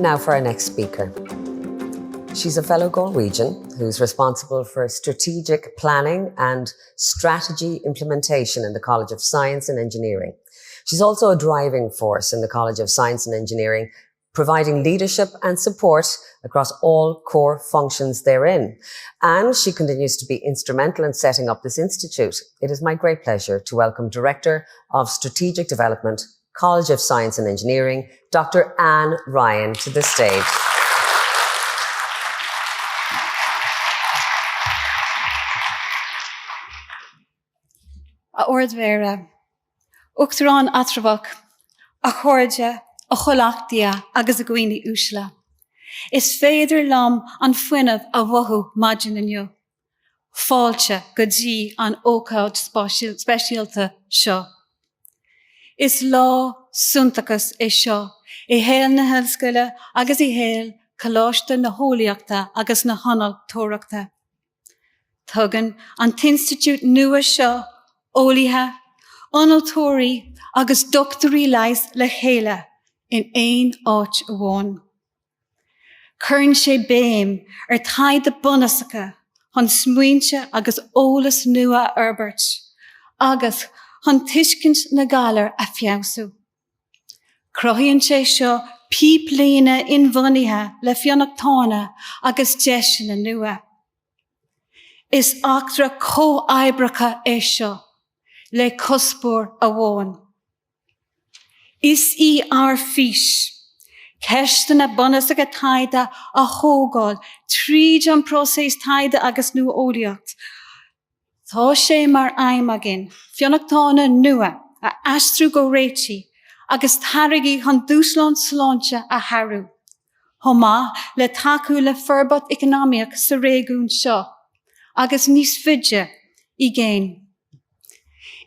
Now for our next speaker. She's a fellow Galwegian who's responsible for strategic planning and strategy implementation in the College of Science and Engineering. She's also a driving force in the College of Science and Engineering, providing leadership and support across all core functions therein. And she continues to be instrumental in setting up this institute. It is my great pleasure to welcome Director of Strategic Development, College of Science and Engineering, Dr. Anne Ryan, to the stage. A ordmhéire, Uachtarán Athrabach, a chóide, a cholachtia agus a gwine úsla. Is féidir lam an fuineh a bhathú maidin inniu. Fáilte go dtí an ócáid speisialta seo. Is lá suntachas é seo, I héal na helscoile agus I héal coláiste na hóliachta agus na honal tóireachta. Tugann an tinstitiút nua seo ólithe, onaltóirí agus doctorí leis le chéile in éon áit amháin. Cuireann sé béim taid de bunasacha chun smaointe agus ólas nua Herbert agus chun tuiscint na galar a fiamsú. Cruthaíonn sé seo píplíne inmhonithe le fionachtána agus deisina nua. Is achtra có-aibracha é seo le cuspóir a bháin. Is I ar fís, ceiste na bunasacha taide a thógáil, tríd an prósés taide agus nua óliacht. Tá sé mar aimagin, fionachtána nua a astrú go réiti agus tarigi chun dúslan sláinte a harú. Thomá le takeú le forbot economic sa réigún seo agus níos fide I géin.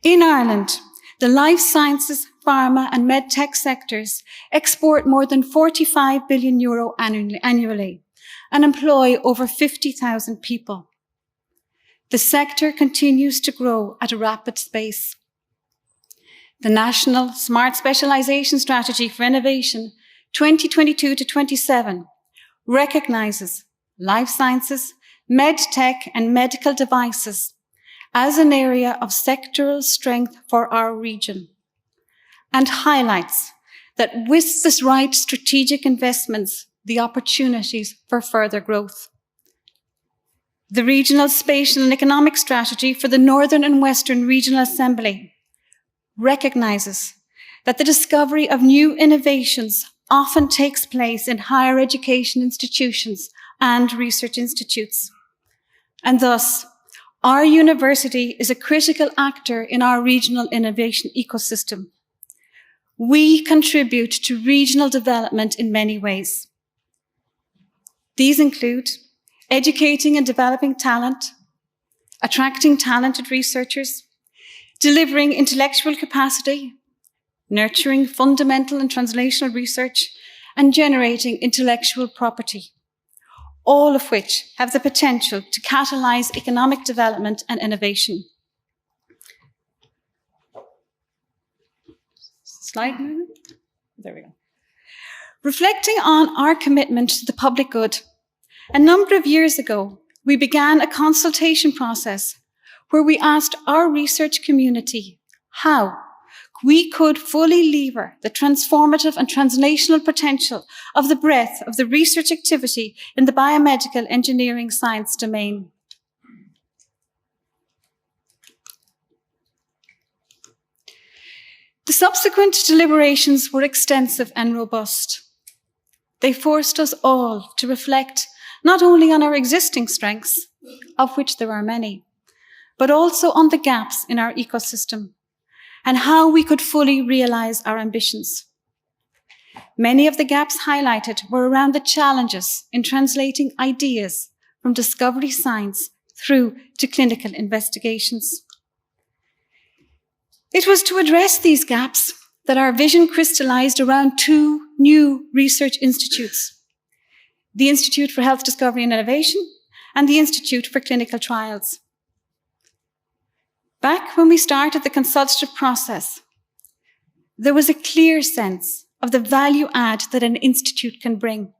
In Ireland, the life sciences, pharma and medtech sectors export more than €45 billion annually and employ over 50,000 people. The sector continues to grow at a rapid pace. The National Smart Specialisation Strategy for Innovation 2022 to 27 recognises life sciences, medtech and medical devices as an area of sectoral strength for our region, and highlights that with this right strategic investments, the opportunities for further growth. The Regional Spatial and Economic Strategy for the Northern and Western Regional Assembly recognises that the discovery of new innovations often takes place in higher education institutions and research institutes, and thus our university is a critical actor in our regional innovation ecosystem. We contribute to regional development in many ways. These include educating and developing talent, attracting talented researchers, delivering intellectual capacity, nurturing fundamental and translational research, and generating intellectual property, all of which have the potential to catalyse economic development and innovation. Slide now. There we go. Reflecting on our commitment to the public good, a number of years ago, we began a consultation process where we asked our research community how we could fully lever the transformative and translational potential of the breadth of the research activity in the biomedical engineering science domain. The subsequent deliberations were extensive and robust. They forced us all to reflect not only on our existing strengths, of which there are many, but also on the gaps in our ecosystem and how we could fully realise our ambitions. Many of the gaps highlighted were around the challenges in translating ideas from discovery science through to clinical investigations. It was to address these gaps that our vision crystallised around two new research institutes, the Institute for Health Discovery and Innovation and the Institute for Clinical Trials. Back when we started the consultative process, there was a clear sense of the value add that an institute can bring,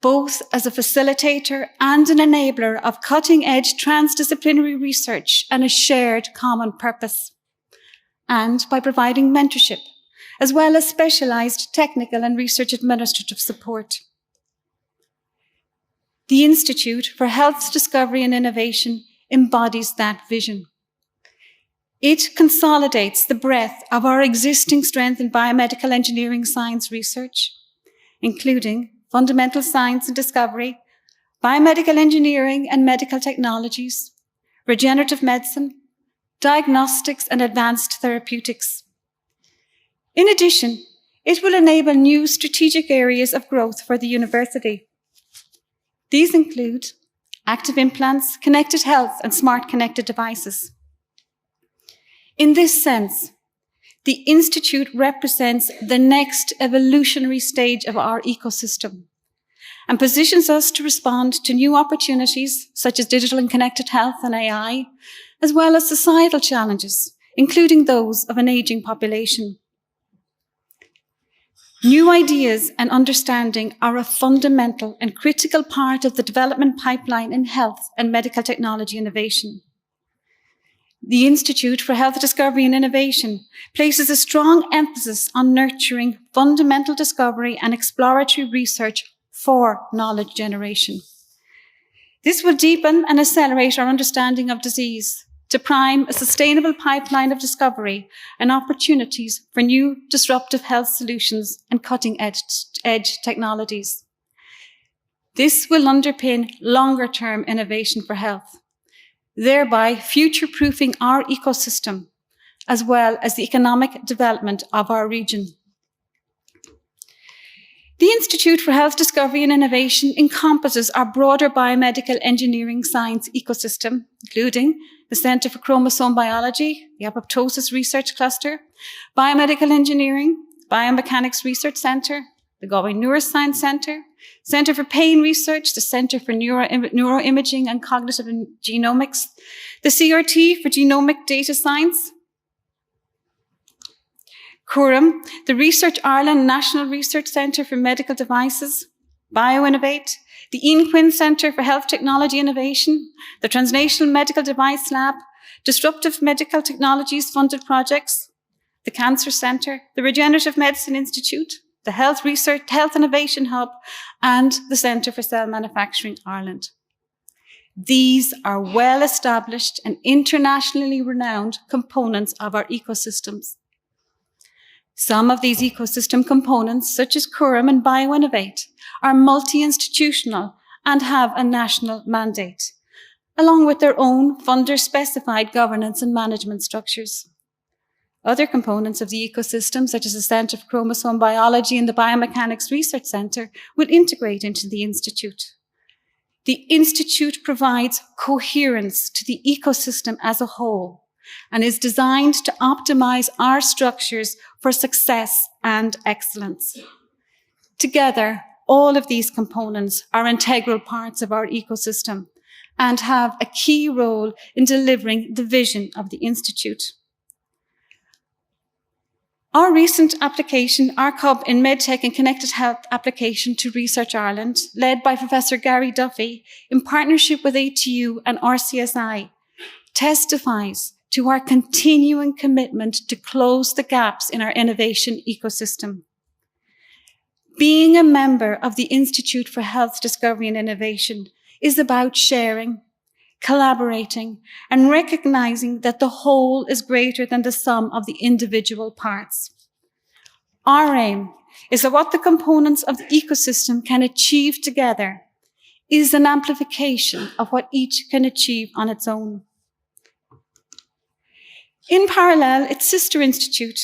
both as a facilitator and an enabler of cutting-edge transdisciplinary research and a shared common purpose, and by providing mentorship, as well as specialised technical and research administrative support. The Institute for Health Discovery and Innovation embodies that vision. It consolidates the breadth of our existing strength in biomedical engineering science research, including fundamental science and discovery, biomedical engineering and medical technologies, regenerative medicine, diagnostics and advanced therapeutics. In addition, it will enable new strategic areas of growth for the university. These include active implants, connected health, and smart connected devices. In this sense, the Institute represents the next evolutionary stage of our ecosystem and positions us to respond to new opportunities such as digital and connected health and AI, as well as societal challenges, including those of an aging population. New ideas and understanding are a fundamental and critical part of the development pipeline in health and medical technology innovation. The Institute for Health Discovery and Innovation places a strong emphasis on nurturing fundamental discovery and exploratory research for knowledge generation. This will deepen and accelerate our understanding of disease to prime a sustainable pipeline of discovery and opportunities for new disruptive health solutions and cutting-edge technologies. This will underpin longer-term innovation for health, thereby future-proofing our ecosystem, as well as the economic development of our region. The Institute for Health Discovery and Innovation encompasses our broader biomedical engineering science ecosystem, including the Centre for Chromosome Biology, the Apoptosis Research Cluster, Biomedical Engineering, Biomechanics Research Centre, the Galway Neuroscience Centre, Centre for Pain Research, the Centre for Neuroimaging and Cognitive Genomics, the CRT for Genomic Data Science, CURM, the Research Ireland National Research Centre for Medical Devices, BioInnovate, the Inquin Centre for Health Technology Innovation, the Translational Medical Device Lab, Disruptive Medical Technologies Funded Projects, the Cancer Centre, the Regenerative Medicine Institute, the Health Innovation Hub, and the Centre for Cell Manufacturing Ireland. These are well-established and internationally renowned components of our ecosystems. Some of these ecosystem components, such as CURM and BioInnovate, are multi-institutional and have a national mandate, along with their own funder-specified governance and management structures. Other components of the ecosystem, such as the Centre for Chromosome Biology and the Biomechanics Research Centre, will integrate into the Institute. The Institute provides coherence to the ecosystem as a whole and is designed to optimize our structures for success and excellence. Together, all of these components are integral parts of our ecosystem and have a key role in delivering the vision of the Institute. Our recent application, RCUB in MedTech and Connected Health application to Research Ireland, led by Professor Gary Duffy in partnership with ATU and RCSI, testifies to our continuing commitment to close the gaps in our innovation ecosystem. Being a member of the Institute for Health Discovery and Innovation is about sharing, collaborating, and recognizing that the whole is greater than the sum of the individual parts. Our aim is that what the components of the ecosystem can achieve together is an amplification of what each can achieve on its own. In parallel, its sister institute,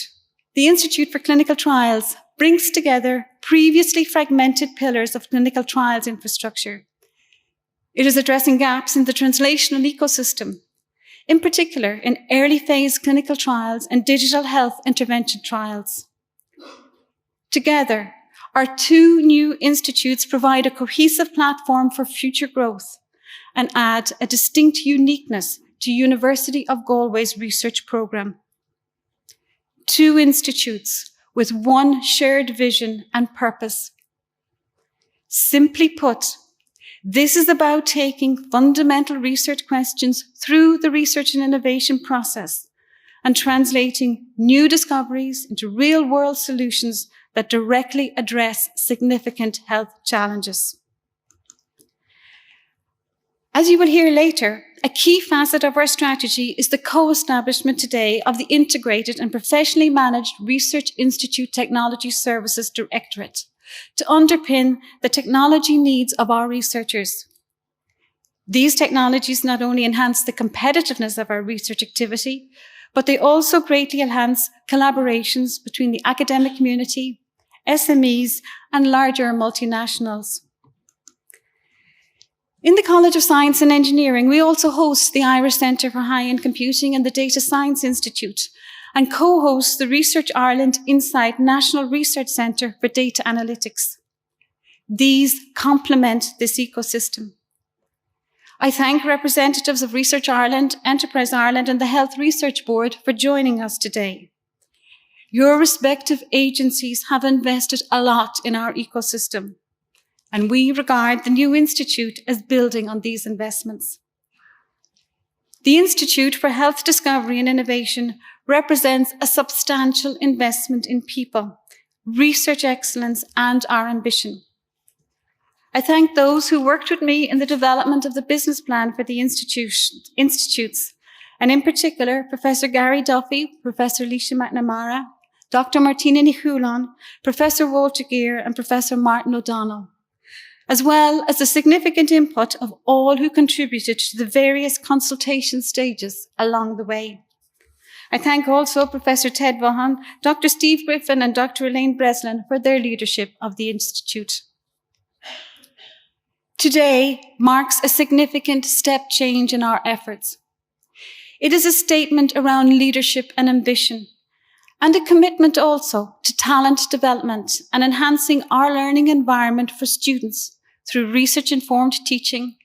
the Institute for Clinical Trials, brings together previously fragmented pillars of clinical trials infrastructure. It is addressing gaps in the translational ecosystem, in particular in early phase clinical trials and digital health intervention trials. Together, our two new institutes provide a cohesive platform for future growth and add a distinct uniqueness to University of Galway's research programme. Two institutes with one shared vision and purpose. Simply put, this is about taking fundamental research questions through the research and innovation process and translating new discoveries into real-world solutions that directly address significant health challenges. As you will hear later, a key facet of our strategy is the co-establishment today of the Integrated and Professionally Managed Research Institute Technology Services Directorate to underpin the technology needs of our researchers. These technologies not only enhance the competitiveness of our research activity, but they also greatly enhance collaborations between the academic community, SMEs, and larger multinationals. In the College of Science and Engineering, we also host the Irish Centre for High-End Computing and the Data Science Institute, and co-host the Research Ireland Insight National Research Centre for Data Analytics. These complement this ecosystem. I thank representatives of Research Ireland, Enterprise Ireland, and the Health Research Board for joining us today. Your respective agencies have invested a lot in our ecosystem, and we regard the new institute as building on these investments. The Institute for Health Discovery and Innovation represents a substantial investment in people, research excellence, and our ambition. I thank those who worked with me in the development of the business plan for the institutes, and in particular, Professor Gary Duffy, Professor Leisha McNamara, Dr. Martina Nichulan, Professor Walter Gear, and Professor Martin O'Donnell, as well as the significant input of all who contributed to the various consultation stages along the way. I thank also Professor Ted Vaughan, Dr. Steve Griffin, and Dr. Elaine Breslin for their leadership of the Institute. Today marks a significant step change in our efforts. It is a statement around leadership and ambition, and a commitment also to talent development and enhancing our learning environment for students through research-informed teaching,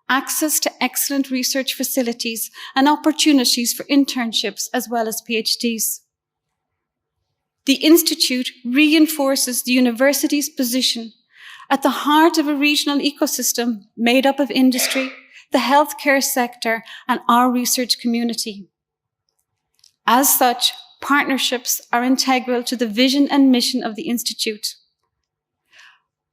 access to excellent research facilities, and opportunities for internships as well as PhDs. The Institute reinforces the university's position at the heart of a regional ecosystem made up of industry, the healthcare sector, and our research community. As such, partnerships are integral to the vision and mission of the Institute.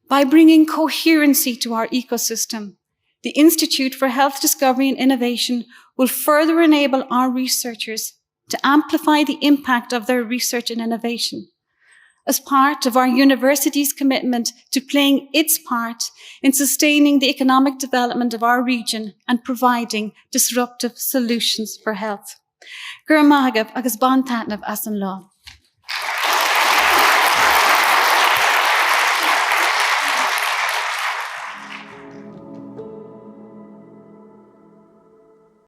By bringing coherency to our ecosystem, the Institute for Health Discovery and Innovation will further enable our researchers to amplify the impact of their research and innovation as part of our university's commitment to playing its part in sustaining the economic development of our region and providing disruptive solutions for health. Gur maithagab agus ban taitneamh as an lá.